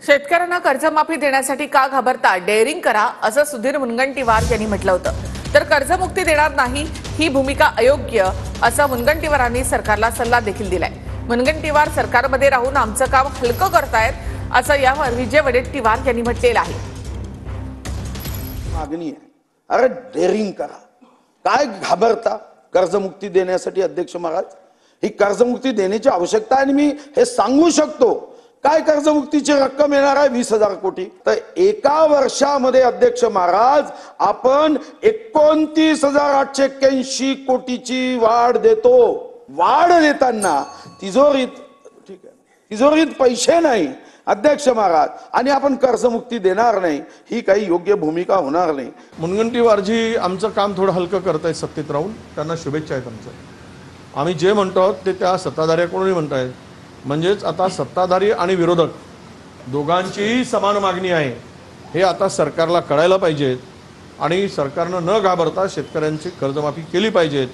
शेतकऱ्यांना कर्जमाफी देण्यासाठी का घाबरता? डेअरिंग करा असं सुधीर मुनगंटीवार यांनी म्हटलं होतं. तर कर्जमुक्ती देणार नाही ही भूमिका अयोग्य असं मुनगंटीवारांनी सरकारला सल्ला देखील दिलाय. मुनगंटीवार सरकारमध्ये राहून आमचं काम हलकं करतायत असं यावर विजय वडेट्टीवार यांनी म्हटलेलं आहे. मागणी आहे, अरे डेअरिंग करा, काय घाबरता? कर्जमुक्ती देण्यासाठी अध्यक्ष महाराज, ही कर्जमुक्ती देण्याची आवश्यकता आहे आणि मी हे सांगू शकतो. काय कर्जमुक्तीची रक्कम येणार आहे? 20,000 कोटी. तर एका वर्षामध्ये अध्यक्ष महाराज आपण 29,881 कोटीची वाढ देतो. वाढ देताना तिजोरीत, ठीक आहे, तिजोरीत पैसे नाही अध्यक्ष महाराज, आणि आपण कर्जमुक्ती देणार नाही, ही काही योग्य भूमिका होणार नाही. मुनगंटीवारजी आमचं काम थोडं हलकं करतायत सत्तेत राहून, त्यांना शुभेच्छा आहेत आमचं. आम्ही जे म्हणतो ते त्या सत्ताधाऱ्याकडूनही म्हणतायत. म्हणजेच आता सत्ताधारी आणि विरोधक दोघांचीही समान मागणी आहे, हे आता सरकारला कळायला पाहिजे आणि सरकारनं न घाबरता शेतकऱ्यांची कर्जमाफी केली पाहिजे.